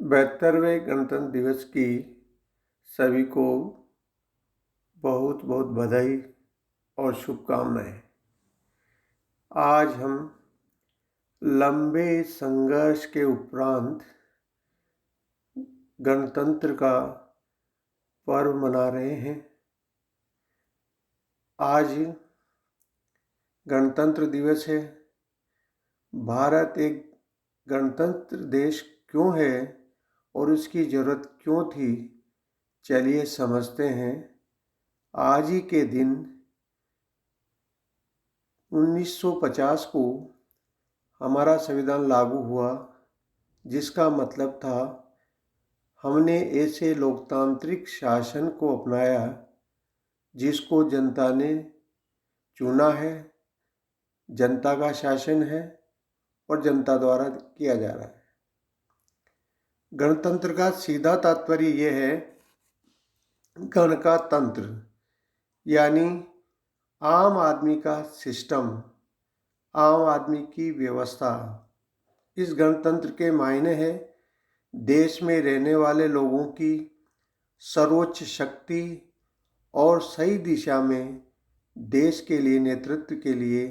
72वें गणतंत्र दिवस की सभी को बहुत बहुत बधाई और शुभकामनाएं। आज हम लंबे संघर्ष के उपरांत गणतंत्र का पर्व मना रहे हैं। आज गणतंत्र दिवस है। भारत एक गणतंत्र देश क्यों है और उसकी ज़रूरत क्यों थी, चलिए समझते हैं। आज ही के दिन 1950 को हमारा संविधान लागू हुआ, जिसका मतलब था हमने ऐसे लोकतांत्रिक शासन को अपनाया जिसको जनता ने चुना है, जनता का शासन है और जनता द्वारा किया जा रहा है। गणतंत्र का सीधा तात्पर्य यह है, गण का तंत्र यानी आम आदमी का सिस्टम, आम आदमी की व्यवस्था। इस गणतंत्र के मायने है देश में रहने वाले लोगों की सर्वोच्च शक्ति और सही दिशा में देश के लिए नेतृत्व के लिए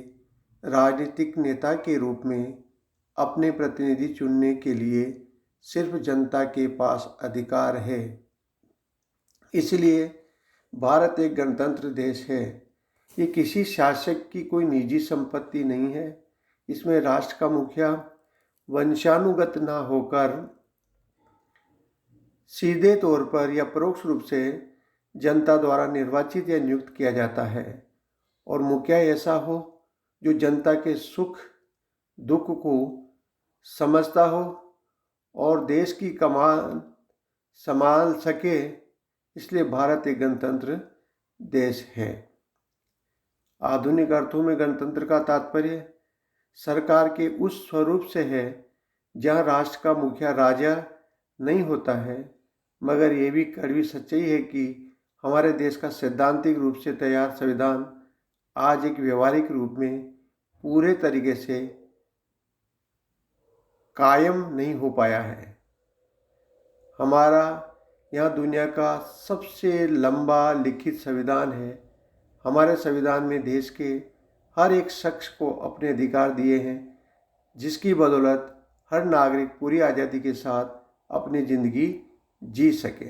राजनीतिक नेता के रूप में अपने प्रतिनिधि चुनने के लिए सिर्फ जनता के पास अधिकार है। इसलिए भारत एक गणतंत्र देश है। ये किसी शासक की कोई निजी संपत्ति नहीं है। इसमें राष्ट्र का मुखिया वंशानुगत न होकर सीधे तौर पर या परोक्ष रूप से जनता द्वारा निर्वाचित या नियुक्त किया जाता है और मुखिया ऐसा हो जो जनता के सुख दुख को समझता हो और देश की कमान संभाल सके। इसलिए भारत एक गणतंत्र देश है। आधुनिक अर्थों में गणतंत्र का तात्पर्य सरकार के उस स्वरूप से है जहाँ राष्ट्र का मुखिया राजा नहीं होता है, मगर ये भी कड़वी सच्चाई है कि हमारे देश का सैद्धांतिक रूप से तैयार संविधान आज एक व्यवहारिक रूप में पूरे तरीके से कायम नहीं हो पाया है। हमारा यहाँ दुनिया का सबसे लंबा लिखित संविधान है। हमारे संविधान में देश के हर एक शख्स को अपने अधिकार दिए हैं, जिसकी बदौलत हर नागरिक पूरी आज़ादी के साथ अपनी ज़िंदगी जी सके।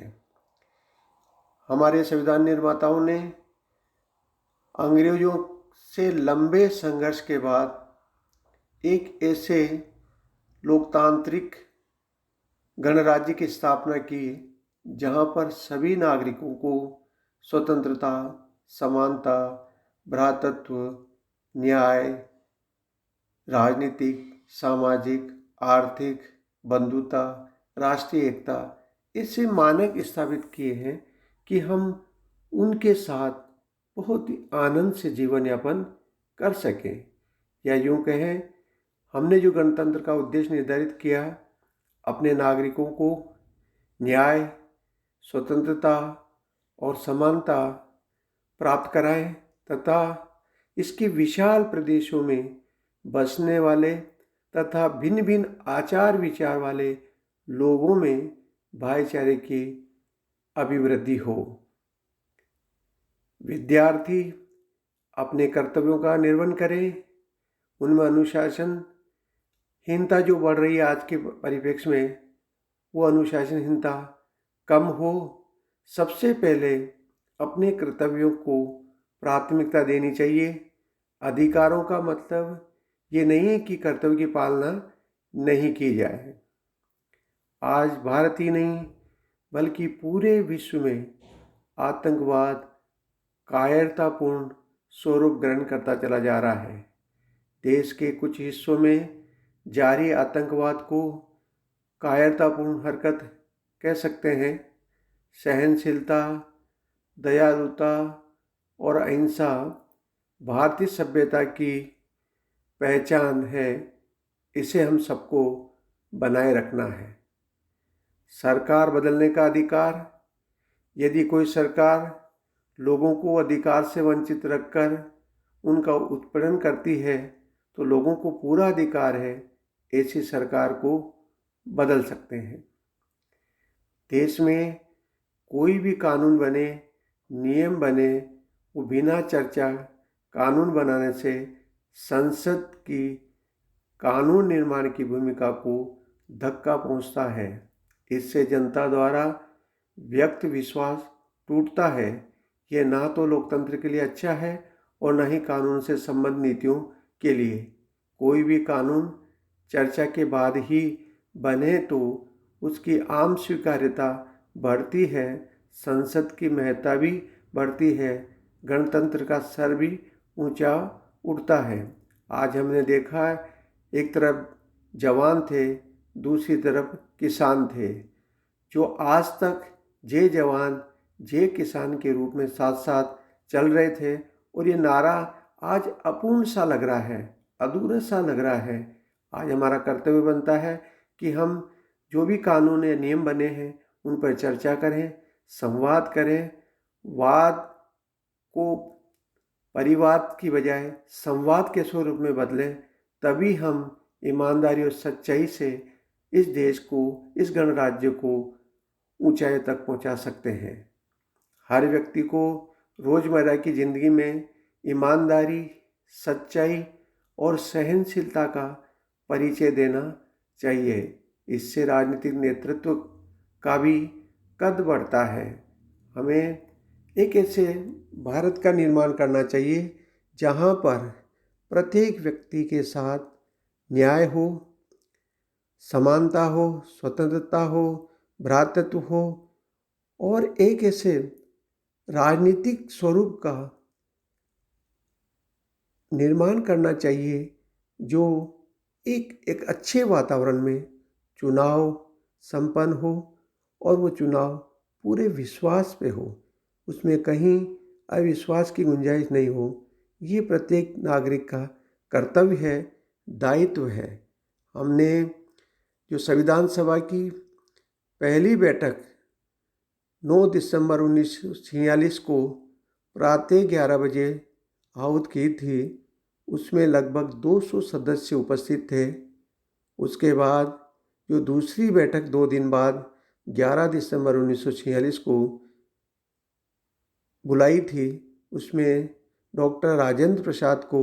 हमारे संविधान निर्माताओं ने अंग्रेजों से लंबे संघर्ष के बाद एक ऐसे लोकतांत्रिक गणराज्य की स्थापना की जहाँ पर सभी नागरिकों को स्वतंत्रता, समानता, भ्रातृत्व, न्याय, राजनीतिक, सामाजिक, आर्थिक, बंधुता, राष्ट्रीय एकता, ऐसे मानक स्थापित किए हैं कि हम उनके साथ बहुत ही आनंद से जीवन यापन कर सकें। या यूँ कहें, हमने जो गणतंत्र का उद्देश्य निर्धारित किया, अपने नागरिकों को न्याय, स्वतंत्रता और समानता प्राप्त कराएं तथा इसके विशाल प्रदेशों में बसने वाले तथा भिन्न भिन्न आचार विचार वाले लोगों में भाईचारे की अभिवृद्धि हो। विद्यार्थी अपने कर्तव्यों का निर्वहन करें, उनमें अनुशासनहीनता जो बढ़ रही है आज के परिप्रेक्ष्य में, वो अनुशासनहीनता कम हो। सबसे पहले अपने कर्तव्यों को प्राथमिकता देनी चाहिए। अधिकारों का मतलब ये नहीं है कि कर्तव्य की पालना नहीं की जाए। आज भारत ही नहीं बल्कि पूरे विश्व में आतंकवाद कायरतापूर्ण स्वरूप ग्रहण करता चला जा रहा है। देश के कुछ हिस्सों में जारी आतंकवाद को कायरतापूर्ण हरकत कह सकते हैं। सहनशीलता, दयालुता और अहिंसा भारतीय सभ्यता की पहचान है। इसे हम सबको बनाए रखना है। सरकार बदलने का अधिकार, यदि कोई सरकार लोगों को अधिकार से वंचित रखकर उनका उत्पीड़न करती है तो लोगों को पूरा अधिकार है ऐसी सरकार को बदल सकते हैं। देश में कोई भी कानून बने, नियम बने, वो बिना चर्चा कानून बनाने से संसद की कानून निर्माण की भूमिका को धक्का पहुंचता है। इससे जनता द्वारा व्यक्त विश्वास टूटता है। यह ना तो लोकतंत्र के लिए अच्छा है और न ही कानून से संबंधित नीतियों के लिए। कोई भी कानून चर्चा के बाद ही बने तो उसकी आम स्वीकार्यता बढ़ती है, संसद की महत्ता भी बढ़ती है, गणतंत्र का स्तर भी ऊंचा उठता है। आज हमने देखा है, एक तरफ जवान थे, दूसरी तरफ किसान थे, जो आज तक जय जवान जय किसान के रूप में साथ साथ चल रहे थे। और ये नारा आज अपूर्ण सा लग रहा है, अधूरा सा लग रहा है। आज हमारा कर्तव्य बनता है कि हम जो भी कानून या नियम बने हैं उन पर चर्चा करें, संवाद करें, वाद को परिवाद की बजाय संवाद के स्वरूप में बदलें। तभी हम ईमानदारी और सच्चाई से इस देश को, इस गणराज्य को ऊंचाई तक पहुंचा सकते हैं। हर व्यक्ति को रोज़मर्रा की ज़िंदगी में ईमानदारी, सच्चाई और सहनशीलता का परिचय देना चाहिए। इससे राजनीतिक नेतृत्व का भी कद बढ़ता है। हमें एक ऐसे भारत का निर्माण करना चाहिए जहाँ पर प्रत्येक व्यक्ति के साथ न्याय हो, समानता हो, स्वतंत्रता हो, भ्रातृत्व हो और एक ऐसे राजनीतिक स्वरूप का निर्माण करना चाहिए जो एक अच्छे वातावरण में चुनाव संपन्न हो और वो चुनाव पूरे विश्वास पे हो, उसमें कहीं अविश्वास की गुंजाइश नहीं हो। ये प्रत्येक नागरिक का कर्तव्य है, दायित्व है। हमने जो संविधान सभा की पहली बैठक 9 दिसंबर 1946 को प्रातः 11 बजे आहूत की थी, उसमें लगभग 200 सदस्य उपस्थित थे। उसके बाद जो दूसरी बैठक 2 दिन बाद 11 दिसंबर 1946 को बुलाई थी, उसमें डॉक्टर राजेंद्र प्रसाद को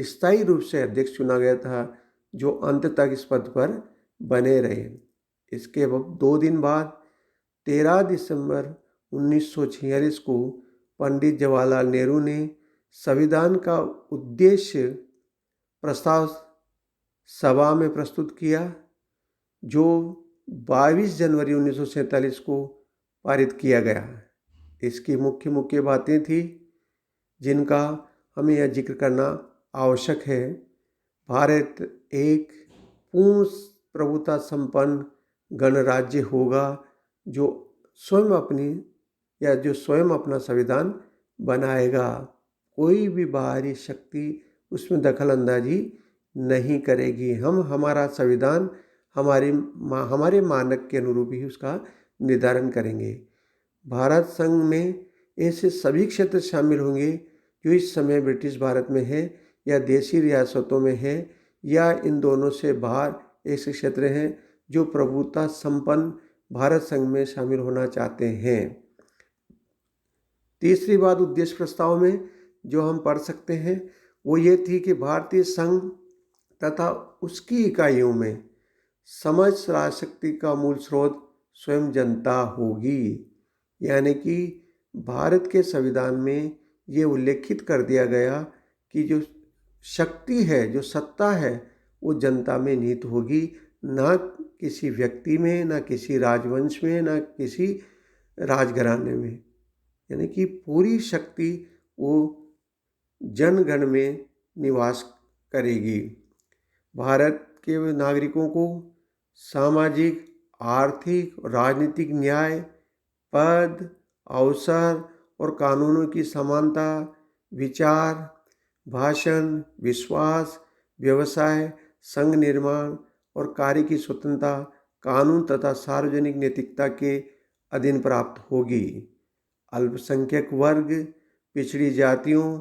स्थायी रूप से अध्यक्ष चुना गया था, जो अंत तक इस पद पर बने रहे। इसके 2 दिन बाद 13 दिसंबर 1946 को पंडित जवाहरलाल नेहरू ने संविधान का उद्देश्य प्रस्ताव सभा में प्रस्तुत किया, जो 22 जनवरी 1947 को पारित किया गया। इसकी मुख्य बातें थी जिनका हमें यह जिक्र करना आवश्यक है। भारत एक पूर्ण प्रभुता संपन्न गणराज्य होगा जो स्वयं अपना संविधान बनाएगा। कोई भी बाहरी शक्ति उसमें दखल अंदाजी नहीं करेगी। हम हमारा संविधान हमारे मानक के अनुरूप ही उसका निर्धारण करेंगे। भारत संघ में ऐसे सभी क्षेत्र शामिल होंगे जो इस समय ब्रिटिश भारत में है या देशी रियासतों में है, या इन दोनों से बाहर ऐसे क्षेत्र हैं जो प्रभुता संपन्न भारत संघ में शामिल होना चाहते हैं। तीसरी बात उद्देश्य प्रस्ताव में जो हम पढ़ सकते हैं वो ये थी कि भारतीय संघ तथा उसकी इकाइयों में समस्त राजशक्ति का मूल स्रोत स्वयं जनता होगी। यानी कि भारत के संविधान में ये उल्लेखित कर दिया गया कि जो शक्ति है, जो सत्ता है, वो जनता में निहित होगी, ना किसी व्यक्ति में, ना किसी राजवंश में, ना किसी राजघराने में। यानी कि पूरी शक्ति वो जनगण में निवास करेगी। भारत के नागरिकों को सामाजिक, आर्थिक और राजनीतिक न्याय, पद, अवसर और कानूनों की समानता, विचार, भाषण, विश्वास, व्यवसाय, संघ निर्माण और कार्य की स्वतंत्रता कानून तथा सार्वजनिक नैतिकता के अधीन प्राप्त होगी। अल्पसंख्यक वर्ग, पिछड़ी जातियों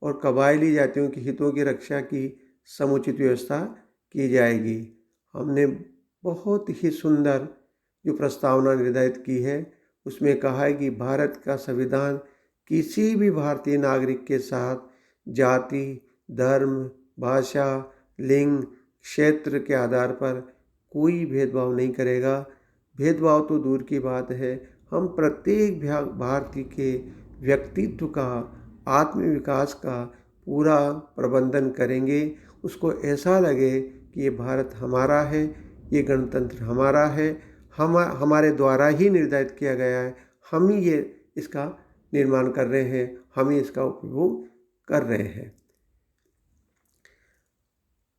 और कबायली जातियों के हितों की रक्षा की समुचित व्यवस्था की जाएगी। हमने बहुत ही सुंदर जो प्रस्तावना निर्धारित की है उसमें कहा है कि भारत का संविधान किसी भी भारतीय नागरिक के साथ जाति, धर्म, भाषा, लिंग, क्षेत्र के आधार पर कोई भेदभाव नहीं करेगा। भेदभाव तो दूर की बात है, हम प्रत्येक भारतीय के व्यक्तित्व का, आत्मविकास का पूरा प्रबंधन करेंगे। उसको ऐसा लगे कि ये भारत हमारा है, ये गणतंत्र हमारा है, हमारे द्वारा ही निर्धारित किया गया है, हम ही ये इसका निर्माण कर रहे हैं, हम ही इसका उपयोग कर रहे हैं।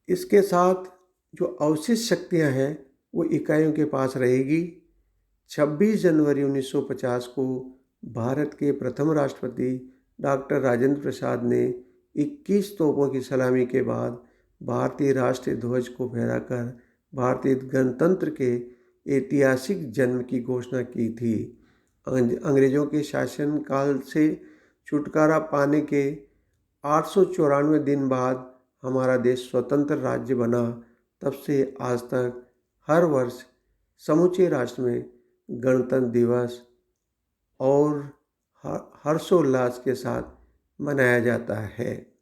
इसके साथ जो अवशिष्ट शक्तियां हैं वो इकाइयों के पास रहेगी। 26 जनवरी 1950 को भारत के प्रथम राष्ट्रपति डॉक्टर राजेंद्र प्रसाद ने 21 तोपों की सलामी के बाद भारतीय राष्ट्रीय ध्वज को फहराकर भारतीय गणतंत्र के ऐतिहासिक जन्म की घोषणा की थी। अंग्रेजों के शासनकाल से छुटकारा पाने के 894 दिन बाद हमारा देश स्वतंत्र राज्य बना। तब से आज तक हर वर्ष समूचे राष्ट्र में गणतंत्र दिवस और हर्षोल्लास के साथ मनाया जाता है।